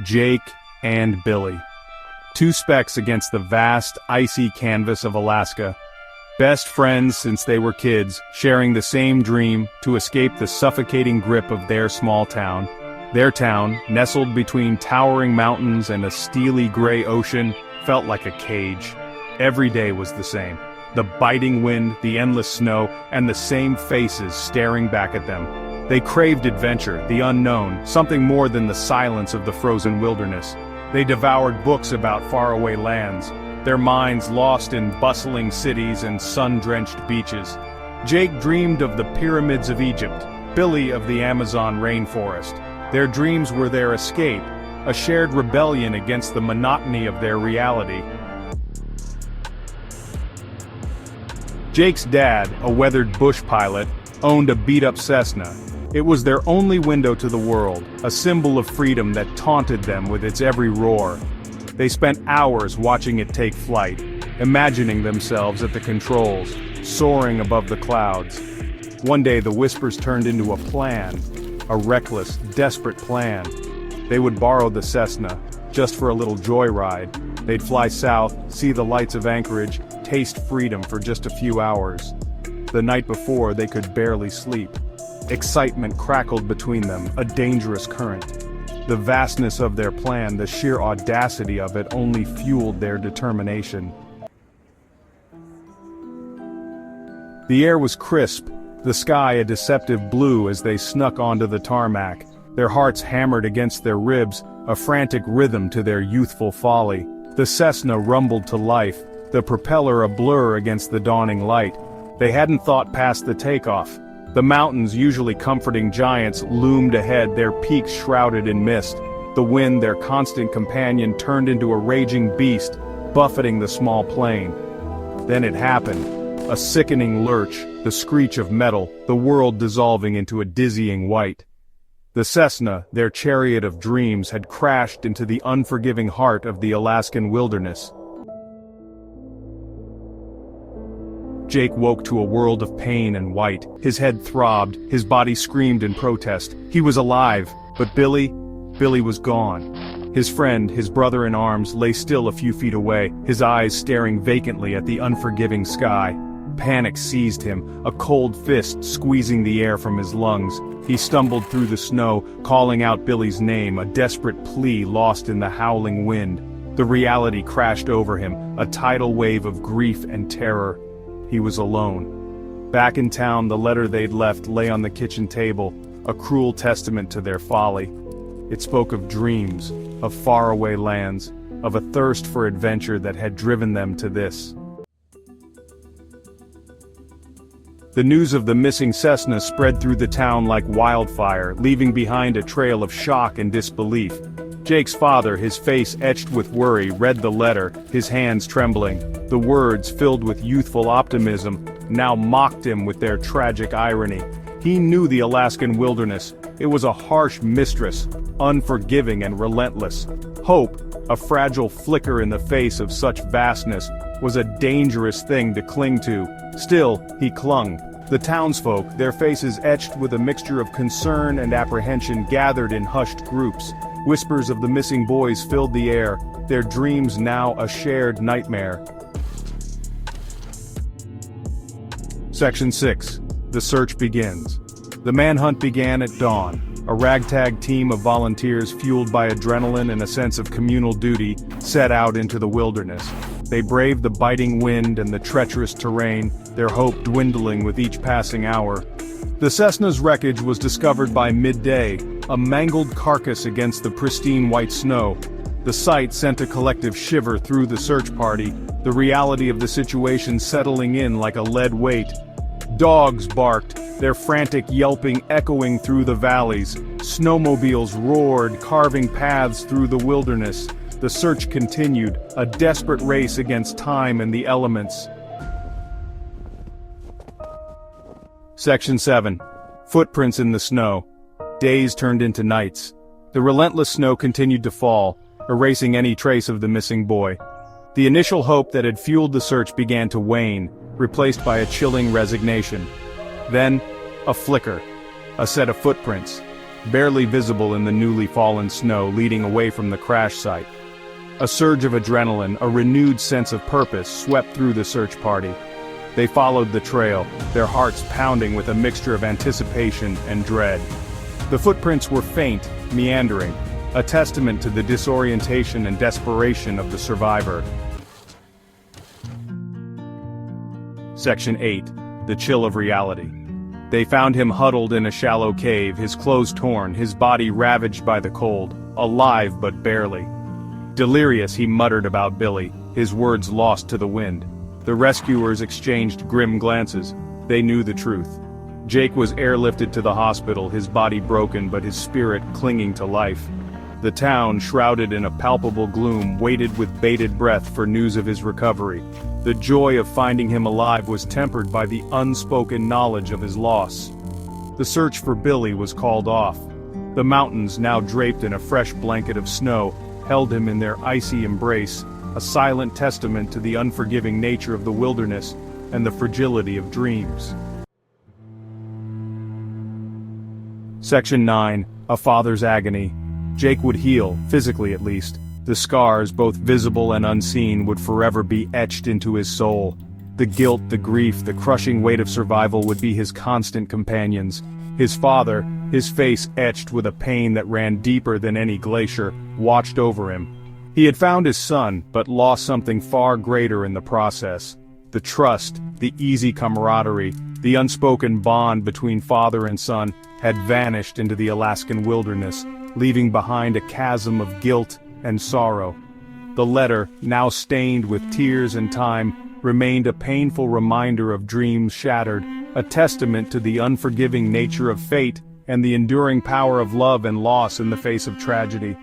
Jake and Billy. Two specks against the vast, icy canvas of Alaska. Best friends since they were kids, sharing the same dream to escape the suffocating grip of their small town. Their town, nestled between towering mountains and a steely gray ocean, felt like a cage. Every day was the same. The biting wind, the endless snow, and the same faces staring back at them. They craved adventure, the unknown, something more than the silence of the frozen wilderness. They devoured books about faraway lands, their minds lost in bustling cities and sun-drenched beaches. Jake dreamed of the pyramids of Egypt, Billy of the Amazon rainforest. Their dreams were their escape, a shared rebellion against the monotony of their reality. Jake's dad, a weathered bush pilot, owned a beat-up Cessna. It was their only window to the world, a symbol of freedom that taunted them with its every roar. They spent hours watching it take flight, imagining themselves at the controls, soaring above the clouds. One day the whispers turned into a plan, a reckless, desperate plan. They would borrow the Cessna, just for a little joyride. They'd fly south, see the lights of Anchorage, taste freedom for just a few hours. The night before, they could barely sleep. Excitement crackled between them, a dangerous current. The vastness of their plan, the sheer audacity of it, only fueled their determination. The air was crisp, the sky a deceptive blue as they snuck onto the tarmac, their hearts hammered against their ribs, a frantic rhythm to their youthful folly. The Cessna rumbled to life, the propeller a blur against the dawning light. They hadn't thought past the takeoff. The mountains, usually comforting giants, loomed ahead, their peaks shrouded in mist. The wind, their constant companion, turned into a raging beast, buffeting the small plane. Then it happened. A sickening lurch, the screech of metal, the world dissolving into a dizzying white. The Cessna, their chariot of dreams, had crashed into the unforgiving heart of the Alaskan wilderness. Jake woke to a world of pain and white. His head throbbed, his body screamed in protest. He was alive, but Billy was gone. His friend, his brother in arms, lay still a few feet away, his eyes staring vacantly at the unforgiving sky. Panic seized him, a cold fist squeezing the air from his lungs. He stumbled through the snow, calling out Billy's name, a desperate plea lost in the howling wind. The reality crashed over him, a tidal wave of grief and terror. He was alone. Back in town, the letter they'd left lay on the kitchen table, a cruel testament to their folly. It spoke of dreams, of faraway lands, of a thirst for adventure that had driven them to this. The news of the missing Cessna spread through the town like wildfire, leaving behind a trail of shock and disbelief. Jake's father, his face etched with worry, read the letter, his hands trembling. The words, filled with youthful optimism, now mocked him with their tragic irony. He knew the Alaskan wilderness. It was a harsh mistress, unforgiving and relentless. Hope, a fragile flicker in the face of such vastness, was a dangerous thing to cling to. Still, he clung. The townsfolk, their faces etched with a mixture of concern and apprehension, gathered in hushed groups. Whispers of the missing boys filled the air, their dreams now a shared nightmare. Section 6. The search begins. The manhunt began at dawn. A ragtag team of volunteers fueled by adrenaline and a sense of communal duty set out into the wilderness. They braved the biting wind and the treacherous terrain, their hope dwindling with each passing hour. The Cessna's wreckage was discovered by midday, a mangled carcass against the pristine white snow. The sight sent a collective shiver through the search party, the reality of the situation settling in like a lead weight. Dogs barked, their frantic yelping echoing through the valleys. Snowmobiles roared, carving paths through the wilderness. The search continued, a desperate race against time and the elements. Section 7. Footprints in the snow. Days turned into nights. The relentless snow continued to fall, erasing any trace of the missing boy. The initial hope that had fueled the search began to wane, replaced by a chilling resignation. Then, a flicker. A set of footprints. barely visible in the newly fallen snow leading away from the crash site. A surge of adrenaline, a renewed sense of purpose swept through the search party. They followed the trail, their hearts pounding with a mixture of anticipation and dread. The footprints were faint, meandering, a testament to the disorientation and desperation of the survivor. Section 8. The Chill of Reality. They found him huddled in a shallow cave, his clothes torn, his body ravaged by the cold, alive but barely. Delirious, he muttered about Billy, his words lost to the wind. The rescuers exchanged grim glances. They knew the truth. Jake was airlifted to the hospital, his body broken but his spirit clinging to life. The town, shrouded in a palpable gloom, waited with bated breath for news of his recovery. The joy of finding him alive was tempered by the unspoken knowledge of his loss. The search for Billy was called off. The mountains, now draped in a fresh blanket of snow, held him in their icy embrace, a silent testament to the unforgiving nature of the wilderness and the fragility of dreams. Section 9. A Father's Agony. Jake would heal, physically at least. The scars, both visible and unseen, would forever be etched into his soul. The guilt, the grief, the crushing weight of survival would be his constant companions. His father, his face etched with a pain that ran deeper than any glacier, watched over him. He had found his son, but lost something far greater in the process. The trust, the easy camaraderie, the unspoken bond between father and son had vanished into the Alaskan wilderness, leaving behind a chasm of guilt and sorrow. The letter, now stained with tears and time, remained a painful reminder of dreams shattered, a testament to the unforgiving nature of fate and the enduring power of love and loss in the face of tragedy.